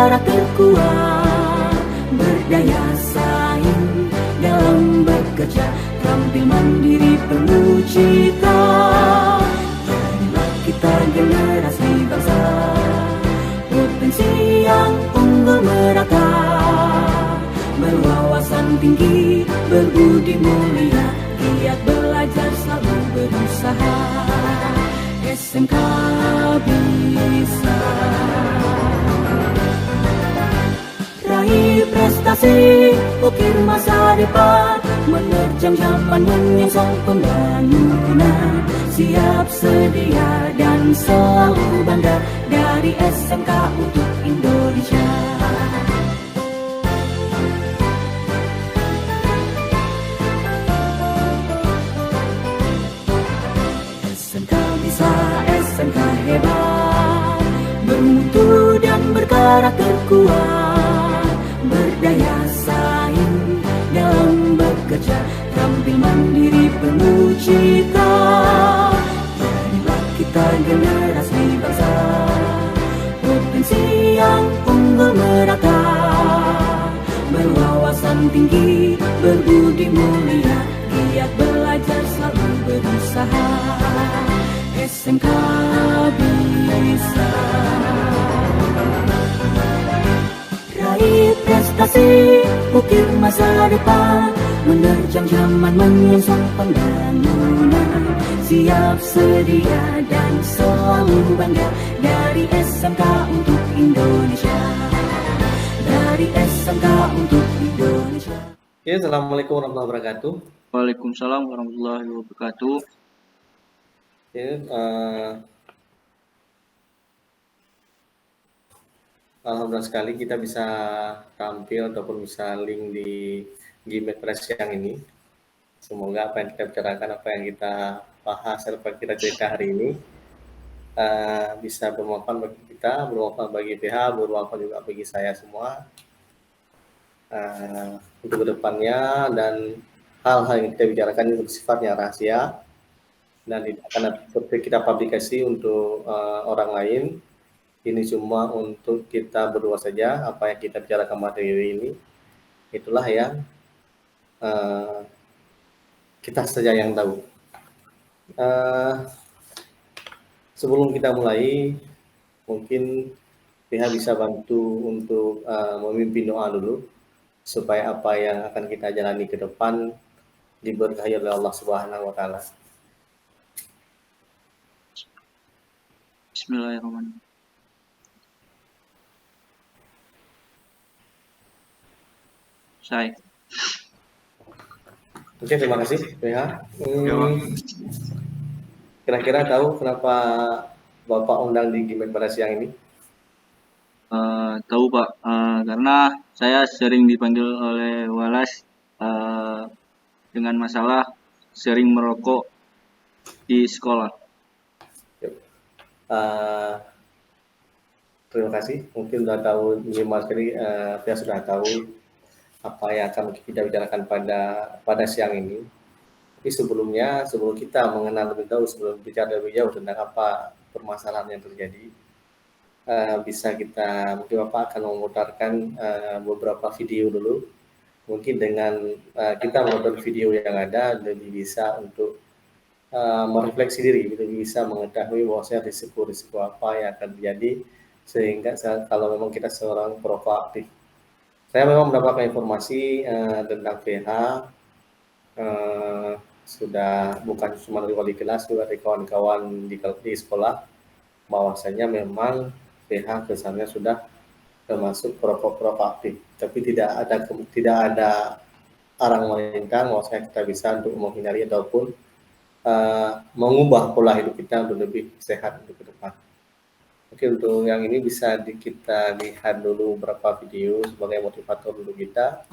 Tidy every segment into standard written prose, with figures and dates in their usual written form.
berkarakter kuat, berdaya saing dalam bekerja, tampil mandiri penuh cita. Jadilah kita generasi bangsa, potensi yang unggul merata, berwawasan tinggi, berbudi mulia, giat belajar selalu berusaha. SMK bisa raih prestasi, ukir masa depan, menerjang zaman menyongsong pembangunan. Siap sedia dan selalu bangga, dari SMK untuk Indonesia. SMK bisa, SMK hebat, bermutu dan berkarakter kuat, berdaya saing dalam bekerja, tampil mandiri penuh cita. Jadilah kita generasi bangsa, potensi yang unggul merata, berwawasan tinggi, berbudi mulia, giat belajar selalu berusaha. SMK bisa raih prestasi, ukir masa depan, menerjang zaman menyongsong pembangunan. Siap sedia dan selalu bangga, dari SMK untuk Indonesia, dari SMK untuk Indonesia. Oke, Assalamualaikum warahmatullahi wabarakatuh. Waalaikumsalam warahmatullahi wabarakatuh. Oke, alhamdulillah sekali kita bisa tampil ataupun bisa link di Gmail Press yang ini. Semoga apa yang kita bicarakan, apa yang kita bahas, apa yang kita cerita hari ini bisa bermanfaat bagi kita, bermanfaat bagi PH, bermanfaat juga bagi saya semua untuk kedepannya. Dan hal-hal yang kita bicarakan ini bersifatnya rahasia dan tidak akan kita publikasi untuk orang lain. Ini cuma untuk kita berdua saja. Apa yang kita bicarakan materi ini, itulah yang kita saja yang tahu. Sebelum kita mulai, mungkin PH bisa bantu untuk memimpin doa dulu, supaya apa yang akan kita jalani ke depan diberkahi oleh Allah Subhanahu wa Ta'ala. Bismillahirrahmanirrahim. Saya. Oke, terima kasih PH. Kira-kira tahu kenapa Bapak undang di Gmail pada siang ini? Tahu Pak, karena saya sering dipanggil oleh Wallace dengan masalah sering merokok di sekolah. Terima kasih. Mungkin sudah tahu minimal sekali, saya sudah tahu apa yang akan kita bicarakan pada siang ini. Tapi sebelumnya, sebelum kita mengenal lebih jauh, sebelum bicara lebih jauh tentang apa permasalahan yang terjadi, bisa kita, mungkin Bapak akan memutarkan beberapa video dulu. Mungkin dengan kita menonton video yang ada, lebih bisa untuk merefleksi diri, lebih bisa mengetahui bahwasanya risiko-risiko apa yang akan terjadi, sehingga kalau memang kita seorang proaktif. Saya memang mendapatkan informasi tentang PH, sudah bukan cuma dari wali kelas, juga dari kawan-kawan di sekolah, bahwasanya memang PH kesannya sudah termasuk proaktif, tapi tidak ada arang melintang bahwasanya kita bisa untuk menghindari ataupun mengubah pola hidup kita untuk lebih sehat untuk ke depan. Oke, untuk yang ini bisa kita lihat dulu beberapa video sebagai motivator untuk kita.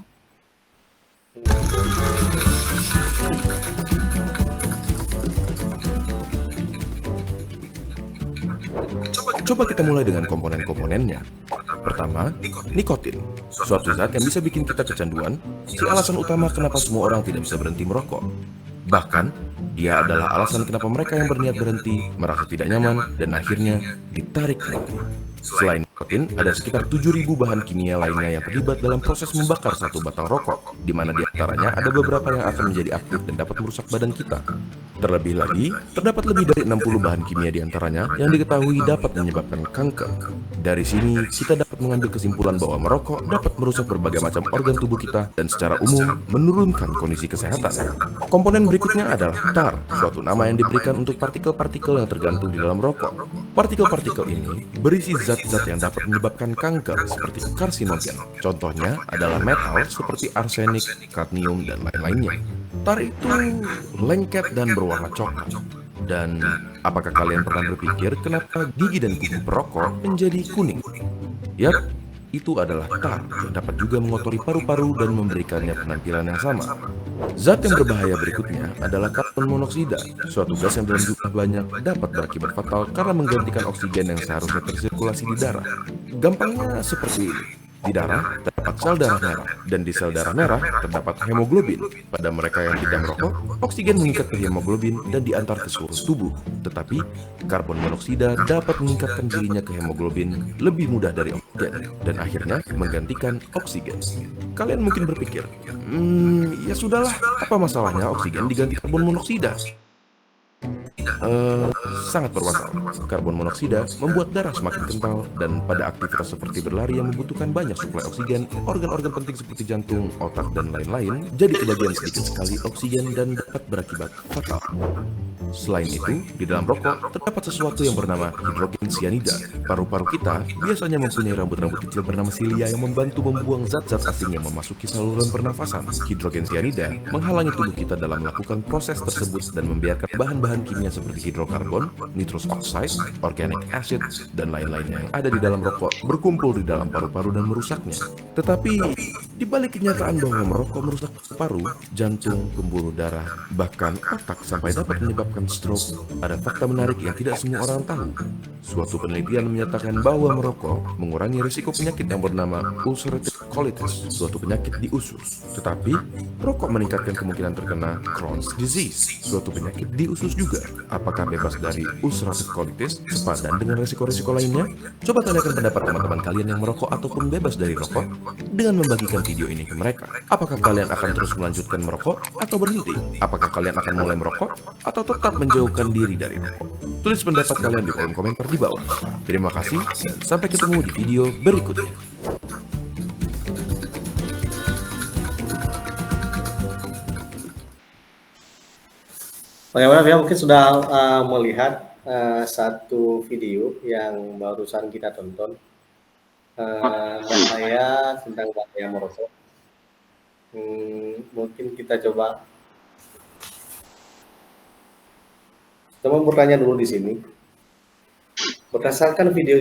Coba kita mulai dengan komponen-komponennya. Pertama, nikotin, suatu zat yang bisa bikin kita kecanduan, si alasan utama kenapa semua orang tidak bisa berhenti merokok. Bahkan, dia adalah alasan kenapa mereka yang berniat berhenti merasa tidak nyaman dan akhirnya ditarik ke rokok. Selain nikotin, ada sekitar 7.000 bahan kimia lainnya yang terlibat dalam proses membakar satu batang rokok, di mana di antaranya ada beberapa yang akan menjadi aktif dan dapat merusak badan kita. Terlebih lagi, terdapat lebih dari 60 bahan kimia di antaranya yang diketahui dapat menyebabkan kanker. Dari sini, kita dapat mengambil kesimpulan bahwa merokok dapat merusak berbagai macam organ tubuh kita dan secara umum menurunkan kondisi kesehatan. Komponen berikutnya adalah tar, suatu nama yang diberikan untuk partikel-partikel yang tergantung di dalam rokok. Partikel-partikel ini berisi zat-zat yang dapat menyebabkan kanker seperti karsinogen. Contohnya adalah metal seperti arsenik, kadmium, dan lain-lainnya. Tar itu lengket dan berwarna coklat. Dan apakah kalian pernah berpikir kenapa gigi dan kuku perokok menjadi kuning? Yap, itu adalah tar yang dapat juga mengotori paru-paru dan memberikannya penampilan yang sama. Zat yang berbahaya berikutnya adalah karbon monoksida, suatu gas yang dalam jumlah banyak dapat berakibat fatal karena menggantikan oksigen yang seharusnya tersirkulasi di darah. Gampangnya seperti ini. Di darah terdapat sel darah merah, dan di sel darah merah terdapat hemoglobin. Pada mereka yang tidak merokok, oksigen mengikat ke hemoglobin dan diantar ke seluruh tubuh. Tetapi, karbon monoksida dapat meningkatkan dirinya ke hemoglobin lebih mudah dari oksigen, dan akhirnya menggantikan oksigen. Kalian mungkin berpikir, ya sudahlah, apa masalahnya oksigen diganti karbon monoksida? Sangat bermasalah. Karbon monoksida membuat darah semakin kental, dan pada aktivitas seperti berlari yang membutuhkan banyak suplai oksigen, organ-organ penting seperti jantung, otak, dan lain-lain jadi kebagian sedikit sekali oksigen dan dapat berakibat fatal. Selain itu, di dalam rokok terdapat sesuatu yang bernama hidrogen cyanida. Paru-paru kita biasanya mempunyai rambut-rambut kecil bernama silia yang membantu membuang zat-zat asing yang memasuki saluran pernafasan. Hidrogen cyanida menghalangi tubuh kita dalam melakukan proses tersebut dan membiarkan bahan-bahan kimia seperti hidrokarbon, nitrous oxide, organic acid, dan lain-lainnya yang ada di dalam rokok berkumpul di dalam paru-paru dan merusaknya. Tetapi, di balik kenyataan bahwa merokok merusak paru, jantung, pembuluh darah, bahkan otak sampai dapat menyebabkan stroke, ada fakta menarik yang tidak semua orang tahu. Suatu penelitian menyatakan bahwa merokok mengurangi risiko penyakit yang bernama ulcerative colitis, suatu penyakit di usus. Tetapi, rokok meningkatkan kemungkinan terkena Crohn's disease, suatu penyakit di usus juga. Apakah bebas dari ulcerative colitis sepadan dengan risiko-risiko lainnya? Coba tanyakan pendapat teman-teman kalian yang merokok ataupun bebas dari rokok dengan membagikan video ini ke mereka. Apakah kalian akan terus melanjutkan merokok atau berhenti? Apakah kalian akan mulai merokok atau tetap menjauhkan diri dari rokok? Tulis pendapat kalian di kolom komentar di bawah. Terima kasih dan sampai ketemu di video berikutnya. Bagaimana ya, mungkin sudah melihat satu video yang barusan kita tonton, bahaya tentang bahaya merokok. Mungkin kita coba teman bertanya dulu di sini. Berdasarkan video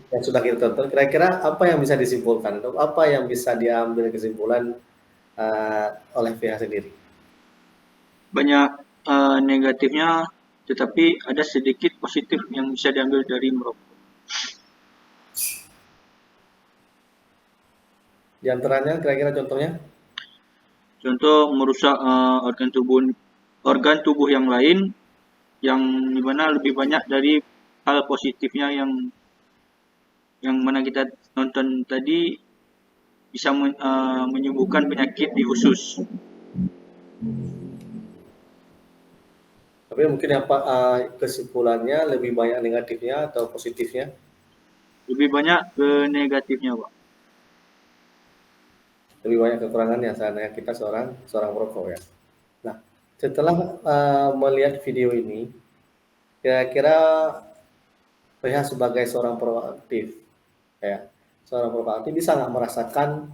yang sudah kita tonton, kira-kira apa yang bisa disimpulkan atau apa yang bisa diambil kesimpulan oleh pihak sendiri? Banyak negatifnya, tetapi ada sedikit positif yang bisa diambil dari merokok. Di antaranya, kira-kira contohnya? Contoh merusak organ tubuh yang lain, yang dimana lebih banyak dari hal positifnya yang mana kita nonton tadi bisa menyembuhkan penyakit di usus. Tapi mungkin apa kesimpulannya lebih banyak negatifnya atau positifnya? Lebih banyak ke negatifnya, Pak. Lebih banyak kekurangannya seandainya kita seorang perokok ya. Nah, setelah melihat video ini, kira-kira pihak sebagai seorang proaktif, ya, seorang proaktif bisa nggak merasakan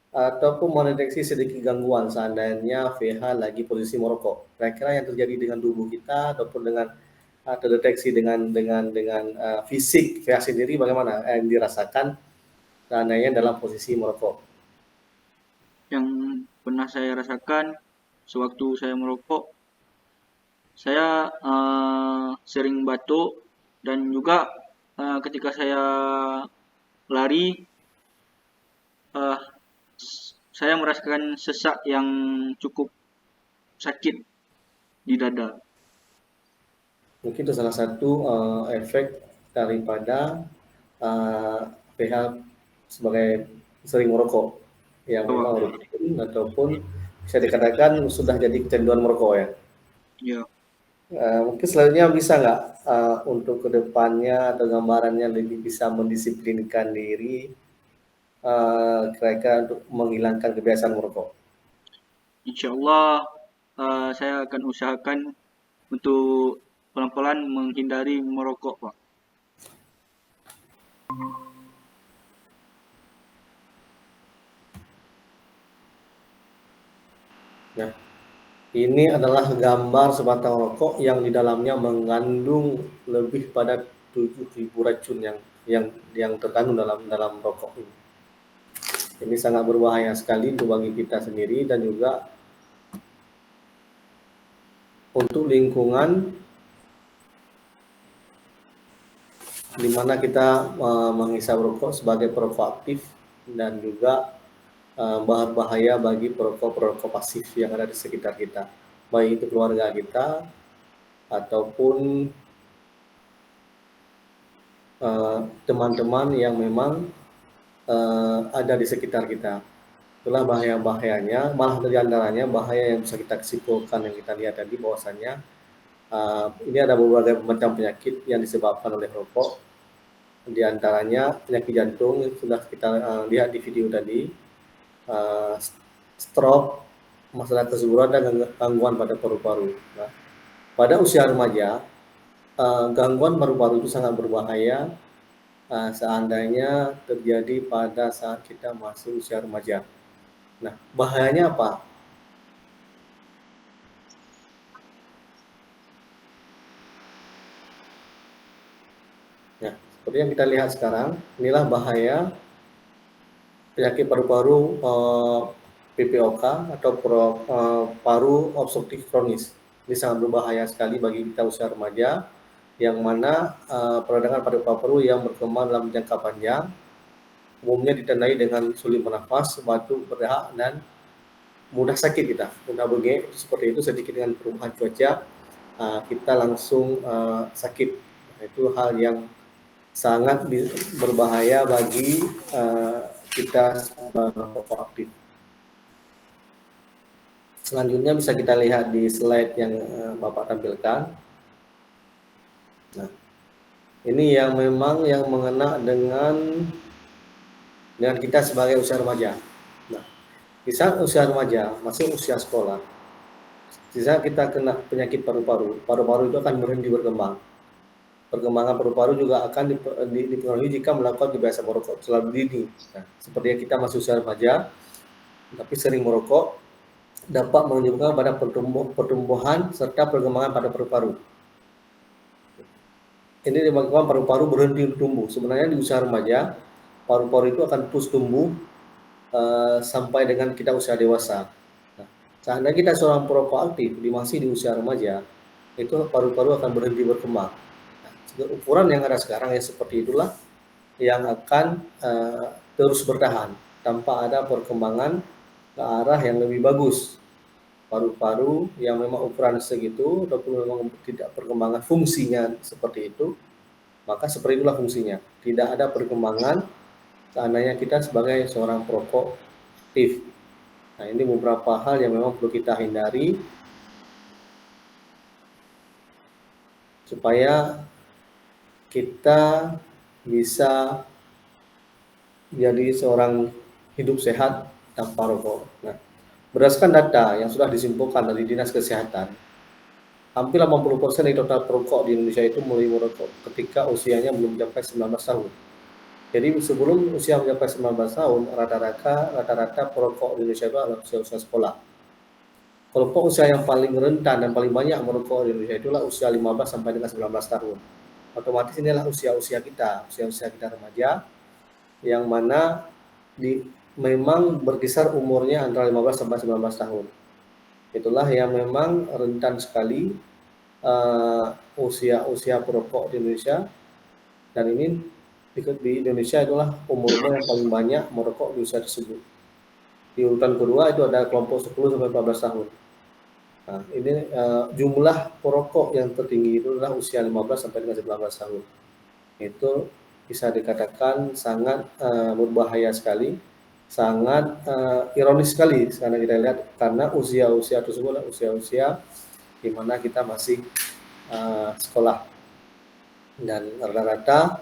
ataupun mendeteksi sedikit gangguan seandainya VH lagi posisi merokok? Kira-kira yang terjadi dengan tubuh kita ataupun dengan terdeteksi dengan fisik VH sendiri bagaimana yang dirasakan seandainya dalam posisi merokok? Yang pernah saya rasakan sewaktu saya merokok, saya sering batuk, dan juga ketika saya lari, saya merasakan sesak yang cukup sakit di dada. Mungkin itu salah satu efek daripada pihak sebagai sering merokok yang memang rutin ataupun bisa dikatakan sudah jadi kecanduan merokok ya. Ya. Mungkin selanjutnya bisa nggak untuk kedepannya atau gambarannya lebih bisa mendisiplinkan diri kira-kira untuk menghilangkan kebiasaan merokok? Insya Allah saya akan usahakan untuk pelan-pelan menghindari merokok, Pak. Nah, ini adalah gambar sebatang rokok yang di dalamnya mengandung lebih pada 7.000 racun yang terkandung dalam rokok ini. Ini sangat berbahaya sekali untuk bagi kita sendiri dan juga untuk lingkungan di mana kita menghisap rokok sebagai perokok aktif dan juga berbahaya bagi perokok-perokok pasif yang ada di sekitar kita, baik itu keluarga kita ataupun teman-teman yang memang ada di sekitar kita. Itulah bahaya-bahayanya, malah dari antaranya bahaya yang bisa kita kesimpulan yang kita lihat tadi bahwasannya ini ada beberapa macam penyakit yang disebabkan oleh rokok. Di antaranya penyakit jantung yang sudah kita lihat di video tadi, stroke, masalah kesuburan dan gangguan pada paru-paru. Nah, pada usia remaja, gangguan paru-paru itu sangat berbahaya seandainya terjadi pada saat kita masih usia remaja. Nah, bahayanya apa? Nah, seperti yang kita lihat sekarang, inilah bahaya penyakit paru-paru PPOK atau paru obstruktif kronis. Ini sangat berbahaya sekali bagi kita usia remaja, yang mana peradangan pada paru-paru yang berkembang dalam jangka panjang, umumnya ditandai dengan sulit bernafas, batuk, berdahak, dan mudah sakit kita, mudah bengek. Seperti itu sedikit dengan perubahan cuaca, kita langsung sakit. Nah, itu hal yang sangat berbahaya bagi kita perokok aktif. Selanjutnya bisa kita lihat di slide yang Bapak tampilkan. Nah, ini yang memang yang mengena dengan kita sebagai usia remaja. Nah, di saat usia remaja, masih usia sekolah, di saat kita kena penyakit paru-paru, paru-paru itu akan berhenti berkembang. Perkembangan paru-paru juga akan dipengaruhi jika melakukan kebiasaan merokok terlalu dini. Nah, seperti yang kita masih usia remaja, tapi sering merokok, dapat menunjukkan pada pertumbuhan serta perkembangan pada paru-paru. Ini menyebabkan paru-paru berhenti tumbuh. Sebenarnya di usia remaja, paru-paru itu akan terus tumbuh sampai dengan kita usia dewasa. Nah, seandainya kita seorang perokok aktif masih di usia remaja, itu paru-paru akan berhenti berkembang. Ukuran yang ada sekarang ya seperti itulah yang akan terus bertahan tanpa ada perkembangan ke arah yang lebih bagus. Paru-paru yang memang ukuran segitu ataupun memang tidak perkembangan fungsinya seperti itu, maka seperti itulah fungsinya. Tidak ada perkembangan seandainya kita sebagai seorang perokok aktif. Nah, ini beberapa hal yang memang perlu kita hindari supaya kita bisa jadi seorang hidup sehat tanpa rokok. Nah, berdasarkan data yang sudah disimpulkan dari Dinas Kesehatan, hampir 80% dari total perokok di Indonesia itu mulai merokok ketika usianya belum mencapai 19 tahun. Jadi sebelum usia mencapai 19 tahun, rata-rata perokok di Indonesia itu adalah usia sekolah. Kelompok usia yang paling rentan dan paling banyak merokok di Indonesia itulah usia 15 sampai dengan 19 tahun. Otomatis inilah usia-usia kita remaja, yang mana memang berkisar umurnya antara 15 sampai 19 tahun. Itulah yang memang rentan sekali usia perokok di Indonesia, dan ini di Indonesia itulah umur yang paling banyak merokok di usia tersebut. Di urutan kedua itu ada kelompok 10 sampai 14 tahun. Nah, ini jumlah perokok yang tertinggi itu adalah usia 15 sampai dengan 19 tahun. Itu bisa dikatakan sangat berbahaya sekali, sangat ironis sekali karena kita lihat karena usia-usia tersebut adalah usia-usia di mana kita masih sekolah, dan rata-rata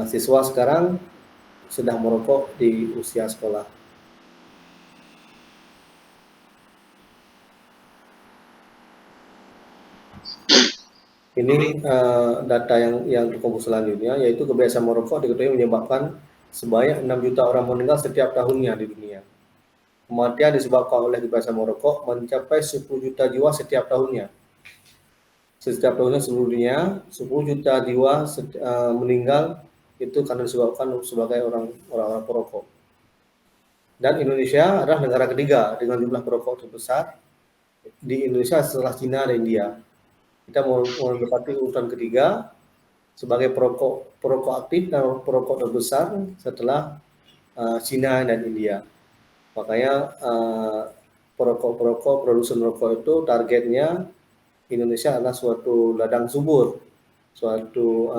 siswa sekarang sudah merokok di usia sekolah. Ini data yang terkumpul selanjutnya, yaitu kebiasaan merokok diketahui menyebabkan sebanyak 6 juta orang meninggal setiap tahunnya di dunia. Kematian disebabkan oleh kebiasaan merokok mencapai 10 juta jiwa setiap tahunnya. Setiap tahunnya seluruh dunia 10 juta jiwa meninggal itu karena disebabkan sebagai orang-orang perokok. Dan Indonesia adalah negara ketiga dengan jumlah perokok terbesar di Indonesia setelah Cina dan India. Kita menempati urutan ketiga sebagai perokok aktif dan perokok terbesar setelah Cina dan India. Makanya perokok produsen rokok itu targetnya Indonesia adalah suatu ladang subur, suatu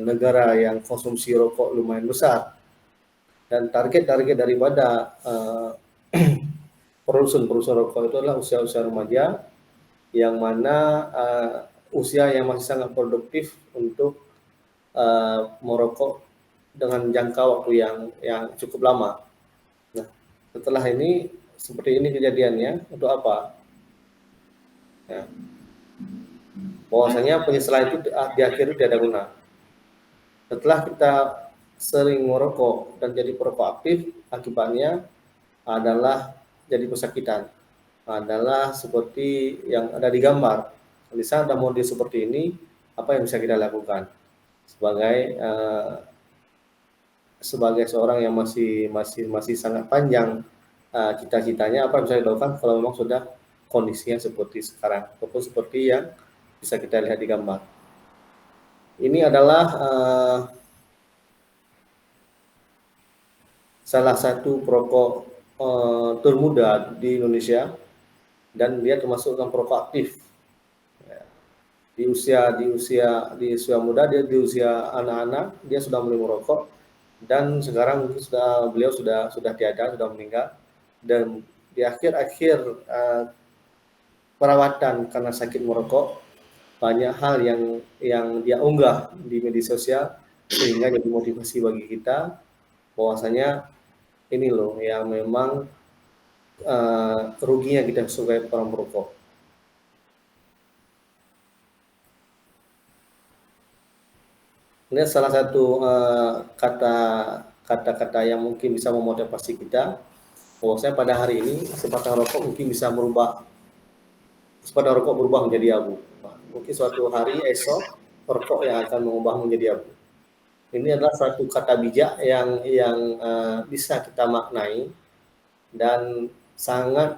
negara yang konsumsi rokok lumayan besar, dan target daripada produsen rokok itu adalah usia-usia remaja, yang mana usia yang masih sangat produktif untuk merokok dengan jangka waktu yang cukup lama. Nah, setelah ini seperti ini kejadiannya, untuk apa? Ya. Bahwasanya penyesalan itu di akhir tidak ada guna. Setelah kita sering merokok dan jadi perokok aktif, akibatnya adalah jadi pesakitan. Adalah seperti yang ada di gambar. Di saat ada model seperti ini, apa yang bisa kita lakukan sebagai seorang yang masih sangat panjang cita-citanya, apa yang bisa dilakukan kalau memang sudah kondisinya seperti sekarang ataupun seperti yang bisa kita lihat di gambar. Ini adalah salah satu perokok termuda di Indonesia, dan dia termasuk dalam perokok aktif. Di usia muda, dia di usia anak-anak dia sudah mulai merokok, dan sekarang beliau sudah tiada, sudah meninggal, dan di akhir perawatan karena sakit merokok, banyak hal yang dia unggah di media sosial sehingga jadi motivasi bagi kita bahwasanya ini loh yang memang ruginya kita sebagai orang perokok. Ini salah satu kata-kata yang mungkin bisa memotivasi kita bahwasanya pada hari ini sebatang rokok mungkin bisa berubah menjadi abu. Mungkin suatu hari esok rokok yang akan mengubah menjadi abu. Ini adalah suatu kata bijak yang bisa kita maknai dan sangat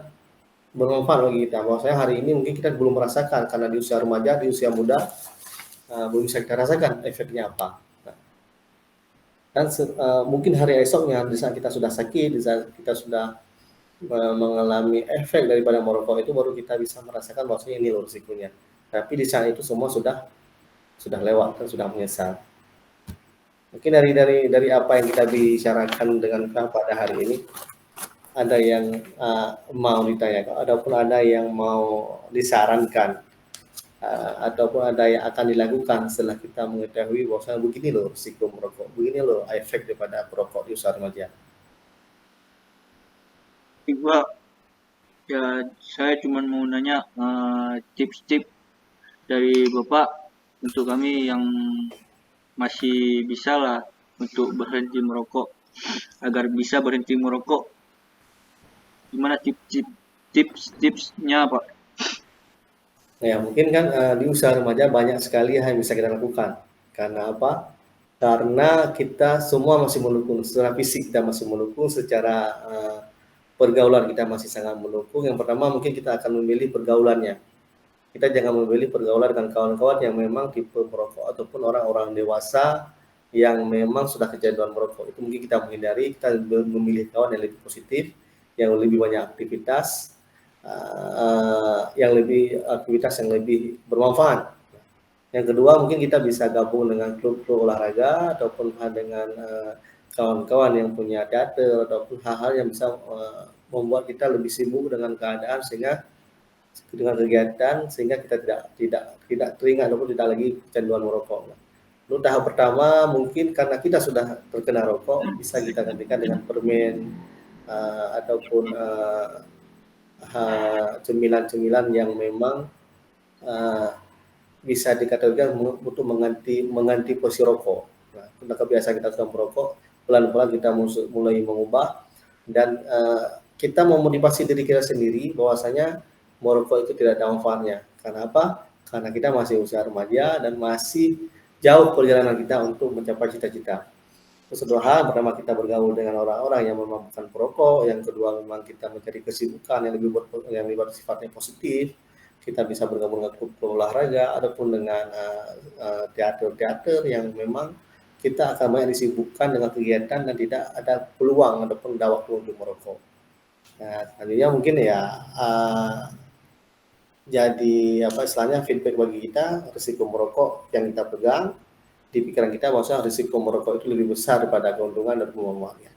bermanfaat bagi kita. Bahwasanya hari ini mungkin kita belum merasakan karena di usia remaja, di usia muda belum bisa kita rasakan efeknya apa. Dan mungkin hari esoknya, di saat kita sudah sakit, di saat kita sudah mengalami efek daripada merokok itu, baru kita bisa merasakan bahwasanya ini loh risikonya. Tapi di saat itu semua sudah lewat dan sudah menyesal. Mungkin dari apa yang kita bicarakan dengan pada hari ini, ada yang mau ditanyakan, ataupun ada yang mau disarankan, ataupun ada yang akan dilakukan setelah kita mengetahui bahwasanya begini loh risiko merokok, begini loh efek daripada perokok di usia remaja. Iqbal, ya saya cuma mau nanya tips-tips dari Bapak untuk kami yang masih bisa lah untuk berhenti merokok, agar bisa berhenti merokok. Gimana tips-tipsnya, Pak? Ya mungkin kan di usia remaja banyak sekali hal yang bisa kita lakukan. Karena apa? Karena kita semua masih mendukung, secara fisik kita masih mendukung, secara pergaulan kita masih sangat mendukung. Yang pertama mungkin kita akan memilih pergaulannya. Kita jangan memilih pergaulan dengan kawan-kawan yang memang tipe merokok ataupun orang-orang dewasa yang memang sudah kecanduan merokok. Itu mungkin kita menghindari, kita memilih kawan yang lebih positif, yang lebih banyak aktivitas, yang lebih bermanfaat. Yang kedua mungkin kita bisa gabung dengan klub-klub olahraga ataupun dengan kawan-kawan yang punya teater ataupun hal-hal yang bisa membuat kita lebih sibuk dengan keadaan sehingga dengan kegiatan sehingga kita tidak teringat ataupun tidak lagi kecanduan merokok. Untuk tahap pertama mungkin karena kita sudah terkena rokok bisa kita gantikan dengan permen ataupun cemilan-cemilan yang memang bisa dikategorikan untuk mengganti porsi rokok. Nah, karena kebiasaan kita sudah merokok, pelan-pelan kita mulai mengubah dan kita memotivasi diri kita sendiri bahwasanya merokok itu tidak ada manfaatnya. Karena apa? Karena kita masih usia remaja dan masih jauh perjalanan kita untuk mencapai cita-cita. Kedua hal, pertama kita bergaul dengan orang-orang yang memang bukan perokok, yang kedua memang kita mencari kesibukan yang lebih bersifatnya positif. Kita bisa bergabung dengan klub olahraga ataupun dengan teater-teater yang memang kita akan banyak disibukkan dengan kegiatan dan tidak ada peluang ataupun ada waktu untuk merokok. Nah, selanjutnya mungkin ya jadi apa istilahnya feedback bagi kita risiko merokok yang kita pegang di pikiran kita bahwa risiko merokok itu lebih besar daripada keuntungan dan peluangnya.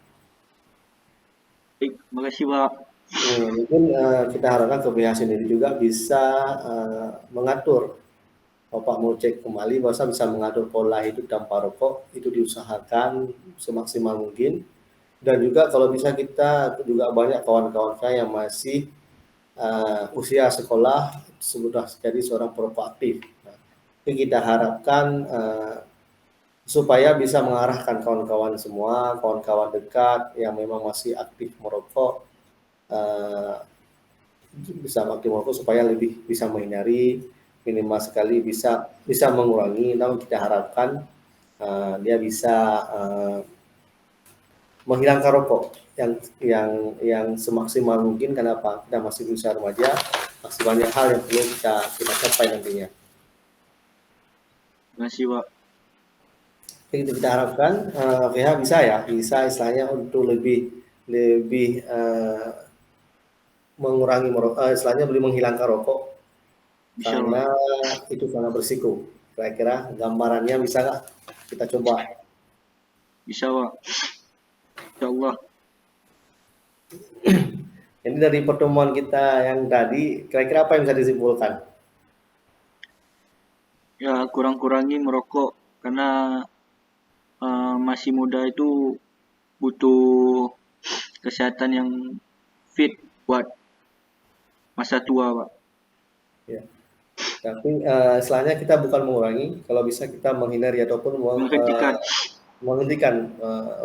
Baik, terima kasih Pak. Mungkin kita harapkan ke pihak sendiri juga bisa mengatur. Bapak mau cek kembali bahwa bisa mengatur pola hidup tanpa rokok itu diusahakan semaksimal mungkin. Dan juga kalau bisa kita juga banyak kawan-kawan saya yang masih usia sekolah sudah jadi seorang perokok aktif. Nah, kita harapkan supaya bisa mengarahkan kawan-kawan semua, kawan-kawan dekat yang memang masih aktif merokok, bisa aktif merokok supaya lebih bisa menghindari, minimal sekali bisa mengurangi. Namun kita harapkan dia bisa menghilangkan rokok yang semaksimal mungkin. Kenapa? Kita masih usia remaja, masih banyak hal yang perlu kita capai nantinya. Terima kasih Pak. Itu kita harapkan PH bisa istilahnya untuk lebih mengurangi istilahnya lebih menghilangkan rokok karena itu sangat berisiko. Kira-kira gambarannya bisa nggak kita coba? Bisa Pak. Insya Allah. Jadi dari pertemuan kita yang tadi, kira-kira apa yang bisa disimpulkan? Ya kurang-kurangi merokok karena masih muda itu butuh kesehatan yang fit buat masa tua Pak. Ya. Tapi istilahnya kita bukan mengurangi, kalau bisa kita menghindari ataupun menghentikan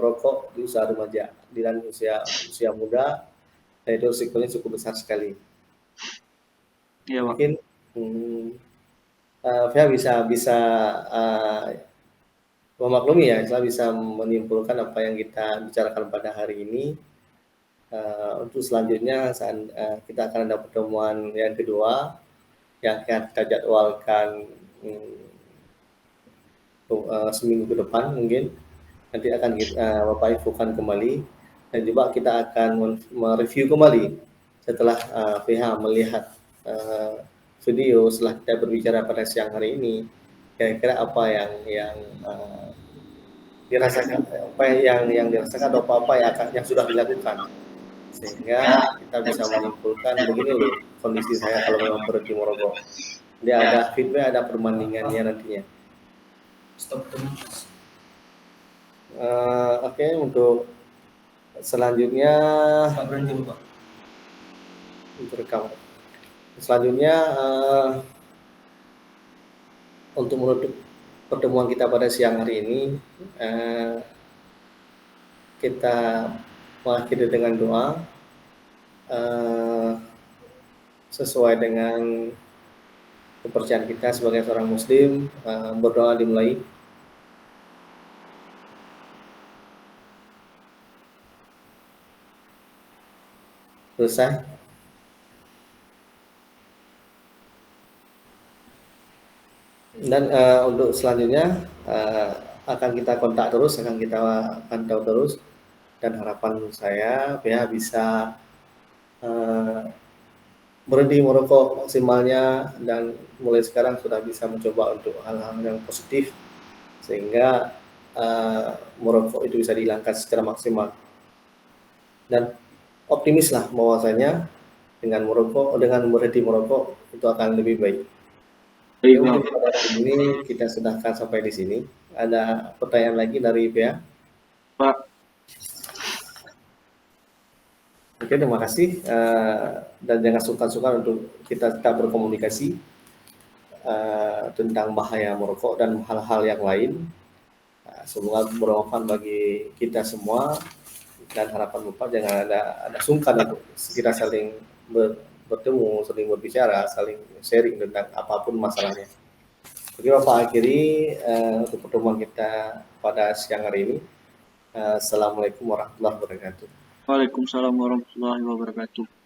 rokok di usia remaja dan usia muda, dan itu risikonya cukup besar sekali. Ya, Pak. Mungkin Fia bisa memaklumi ya, saya bisa menyimpulkan apa yang kita bicarakan pada hari ini. Untuk selanjutnya kita akan ada pertemuan yang kedua yang akan kita jadwalkan seminggu ke depan mungkin. Nanti akan Bapak infokan kembali dan juga kita akan mereview kembali setelah PH melihat video setelah kita berbicara pada siang hari ini, kira-kira apa yang dirasakan, apa yang dirasakan atau apa yang sudah dilakukan, sehingga kita bisa menyimpulkan begini loh kondisi saya kalau memang berhenti merokok. Dia ada feedback, ada perbandingannya nantinya. Oke, untuk selanjutnya untuk rekam. Selanjutnya untuk menutup pertemuan kita pada siang hari ini, kita mengakhiri dengan doa sesuai dengan kepercayaan kita sebagai seorang muslim. Berdoa dimulai. Selesai. Dan untuk selanjutnya akan kita kontak terus, akan kita pantau terus, dan harapan saya PH bisa berhenti merokok maksimalnya, dan mulai sekarang sudah bisa mencoba untuk hal-hal yang positif sehingga merokok itu bisa dihilangkan secara maksimal. Dan optimislah bahwasanya dengan berhenti merokok itu akan lebih baik. Baik, Oke, Bang. mungkin pada hari ini kita sudahkan sampai di sini. Ada pertanyaan lagi dari Bea? Pak. Oke, terima kasih. Dan jangan sungkan-sungkan untuk kita tetap berkomunikasi tentang bahaya merokok dan hal-hal yang lain. Semoga bermanfaat bagi kita semua, dan harapan Bapak jangan ada sungkan untuk kita saling bertemu, saling berbicara, saling sharing tentang apapun masalahnya. Oke, Bapak akhiri untuk pertemuan kita pada siang hari ini. Assalamualaikum warahmatullahi wabarakatuh. Waalaikumsalam warahmatullahi wabarakatuh.